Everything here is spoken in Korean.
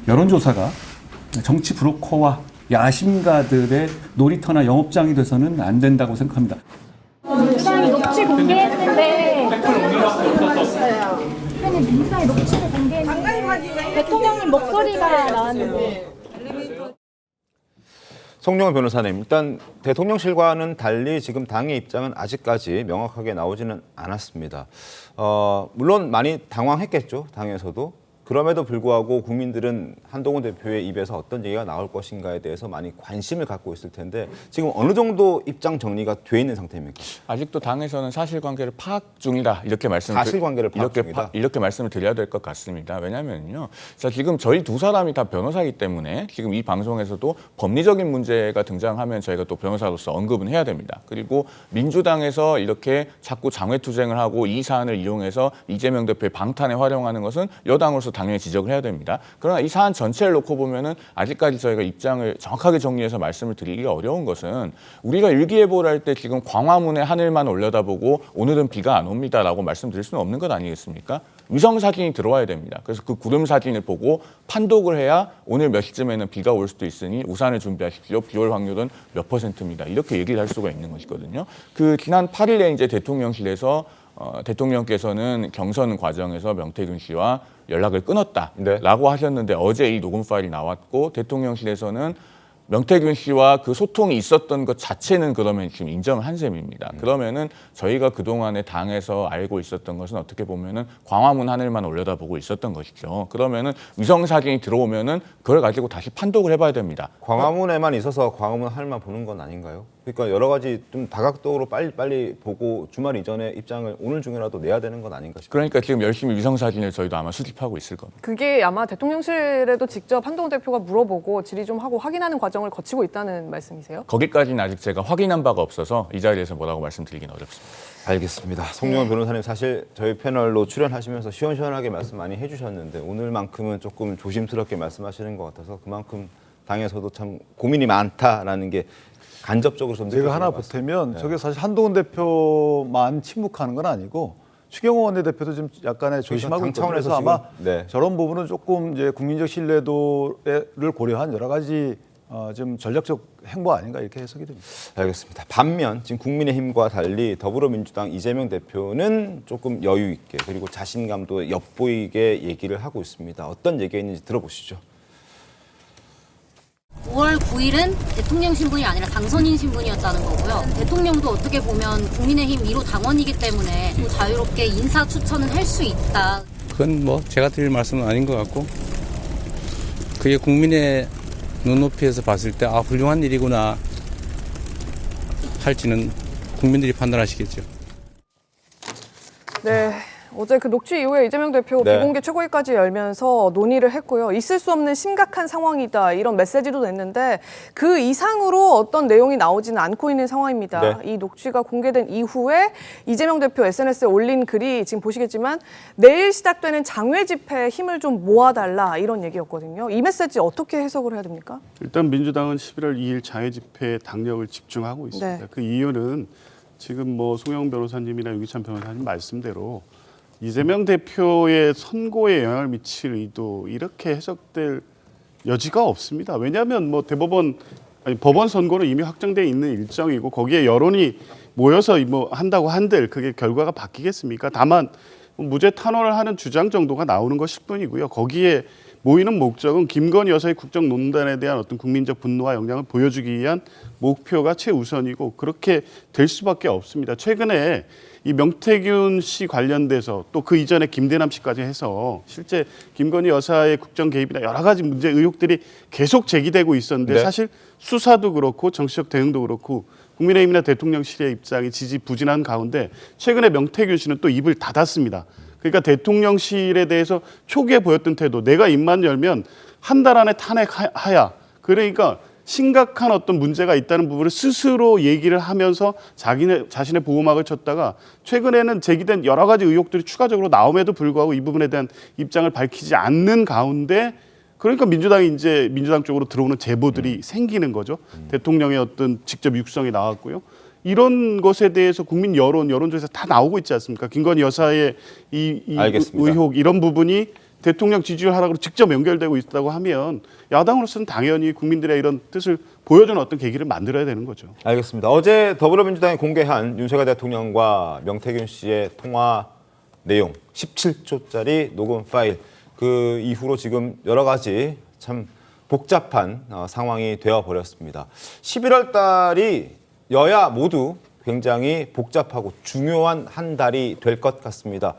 여론조사가 정치 브로커와 야심가들의 놀이터나 영업장이 돼서는 안 된다고 생각합니다. 민주당이 녹취 공개했는데 아니 민주당이 녹취를 공개했는데 대통령님 목소리가 나왔는데 송영길 변호사님, 일단 대통령실과는 달리 지금 당의 입장은 아직까지 명확하게 나오지는 않았습니다. 물론 많이 당황했겠죠, 당에서도. 그럼에도 불구하고 국민들은 한동훈 대표의 입에서 어떤 얘기가 나올 것인가에 대해서 많이 관심을 갖고 있을 텐데 지금 어느 정도 입장 정리가 돼 있는 상태입니까? 아직도 당에서는 사실관계를 파악 중이다 이렇게 사실관계를 파악 중이다? 이렇게 말씀을 드려야 될 것 같습니다. 왜냐하면요, 자 지금 저희 두 사람이 다 변호사이기 때문에 지금 이 방송에서도 법리적인 문제가 등장하면 저희가 또 변호사로서 언급은 해야 됩니다. 그리고 민주당에서 이렇게 자꾸 장외투쟁을 하고 이 사안을 이용해서 이재명 대표의 방탄에 활용하는 것은 여당으로서 당연히 지적을 해야 됩니다. 그러나 이 사안 전체를 놓고 보면은 아직까지 저희가 입장을 정확하게 정리해서 말씀을 드리기가 어려운 것은 우리가 일기예보를 할 때 지금 광화문의 하늘만 올려다보고 오늘은 비가 안 옵니다라고 말씀드릴 수는 없는 것 아니겠습니까? 위성 사진이 들어와야 됩니다. 그래서 그 구름 사진을 보고 판독을 해야 오늘 몇 시쯤에는 비가 올 수도 있으니 우산을 준비하십시오. 비 올 확률은 몇 %입니다. 이렇게 얘기를 할 수가 있는 것이거든요. 그 지난 8일에 이제 대통령실에서 대통령께서는 경선 과정에서 명태균 씨와 연락을 끊었다라고 하셨는데 어제 이 녹음 파일이 나왔고 대통령실에서는 명태균 씨와 그 소통이 있었던 것 자체는 그러면 지금 인정을 한 셈입니다. 그러면은 저희가 그동안에 당에서 알고 있었던 것은 어떻게 보면은 광화문 하늘만 올려다보고 있었던 것이죠. 그러면은 위성 사진이 들어오면은 그걸 가지고 다시 판독을 해봐야 됩니다. 광화문에만 있어서 광화문 하늘만 보는 건 아닌가요? 그러니까 여러 가지 좀 다각도로 빨리 보고 주말 이전에 입장을 오늘 중에라도 내야 되는 건 아닌가 싶어요. 그러니까 지금 열심히 위성 사진을 저희도 아마 수집하고 있을 겁니다. 그게 아마 대통령실에도 직접 한동훈 대표가 물어보고 질의 좀 하고 확인하는 과정을 거치고 있다는 말씀이세요? 거기까지는 아직 제가 확인한 바가 없어서 이 자리에서 뭐라고 말씀드리기는 어렵습니다. 알겠습니다. 송영길 변호사님 사실 저희 패널로 출연하시면서 시원시원하게 말씀 많이 해주셨는데 오늘만큼은 조금 조심스럽게 말씀하시는 것 같아서 그만큼 당에서도 참 고민이 많다라는 게 간접적으로 좀 제가 하나 보태면 저게 사실 한동훈 대표만 침묵하는 건 아니고 추경호 원내대표도 좀 약간의 조심하고 있거든요. 그래서 아마 저런 부분은 조금 이제 국민적 신뢰도를 고려한 여러 가지 좀 전략적 행보 아닌가 이렇게 해석이 됩니다. 알겠습니다. 반면 지금 국민의힘과 달리 더불어민주당 이재명 대표는 조금 여유 있게 그리고 자신감도 엿보이게 얘기를 하고 있습니다. 어떤 얘기가 있는지 들어보시죠. 5월 9일은 대통령 신분이 아니라 당선인 신분이었다는 거고요. 대통령도 어떻게 보면 국민의힘 1호 당원이기 때문에 또 자유롭게 인사 추천을 할 수 있다. 그건 뭐 제가 드릴 말씀은 아닌 것 같고 그게 국민의 눈높이에서 봤을 때 아 훌륭한 일이구나 할지는 국민들이 판단하시겠죠. 네. 어제 그 녹취 이후에 이재명 대표 비공개 최고위까지 열면서 논의를 했고요. 있을 수 없는 심각한 상황이다 이런 메시지도 냈는데 그 이상으로 어떤 내용이 나오지는 않고 있는 상황입니다. 이 녹취가 공개된 이후에 이재명 대표 SNS에 올린 글이 지금 보시겠지만 내일 시작되는 장외 집회에 힘을 좀 모아달라 이런 얘기였거든요. 이 메시지 어떻게 해석을 해야 됩니까? 일단 민주당은 11월 2일 장외 집회에 당력을 집중하고 있습니다. 그 이유는 지금 뭐 송영 변호사님이나 유기찬 변호사님 말씀대로 이재명 대표의 선고에 영향을 미칠 의도 이렇게 해석될 여지가 없습니다. 왜냐하면 뭐 법원 선고는 이미 확정되어 있는 일정이고 거기에 여론이 모여서 뭐 한다고 한들 그게 결과가 바뀌겠습니까? 다만 무죄 탄원을 하는 주장 정도가 나오는 것일 뿐이고요. 거기에 모이는 목적은 김건희 여사의 국정농단에 대한 어떤 국민적 분노와 영향을 보여주기 위한 목표가 최우선이고 그렇게 될 수밖에 없습니다. 최근에 이 명태균 씨 관련돼서 또 그 이전에 김대남 씨까지 해서 실제 김건희 여사의 국정 개입이나 여러 가지 문제 의혹들이 계속 제기되고 있었는데 사실 수사도 그렇고 정치적 대응도 그렇고 국민의힘이나 대통령실의 입장이 지지부진한 가운데 최근에 명태균 씨는 또 입을 닫았습니다. 그러니까 대통령실에 대해서 초기에 보였던 태도, 내가 입만 열면 한 달 안에 탄핵하야. 그러니까 심각한 어떤 문제가 있다는 부분을 스스로 얘기를 하면서 자신의 보호막을 쳤다가 최근에는 제기된 여러 가지 의혹들이 추가적으로 나옴에도 불구하고 이 부분에 대한 입장을 밝히지 않는 가운데 그러니까 민주당이 이제 민주당 쪽으로 들어오는 제보들이 생기는 거죠. 대통령의 어떤 직접 육성이 나왔고요. 이런 것에 대해서 국민 여론조사 다 나오고 있지 않습니까? 김건희 여사의 이 의혹 이런 부분이 대통령 지지율 하락으로 직접 연결되고 있다고 하면 야당으로서는 당연히 국민들의 이런 뜻을 보여주는 어떤 계기를 만들어야 되는 거죠. 알겠습니다. 어제 더불어민주당이 공개한 윤석열 대통령과 명태균 씨의 통화 내용 17초짜리 녹음 파일 그 이후로 지금 여러 가지 참 복잡한 상황이 되어버렸습니다. 11월 달이 여야 모두 굉장히 복잡하고 중요한 한 달이 될 것 같습니다.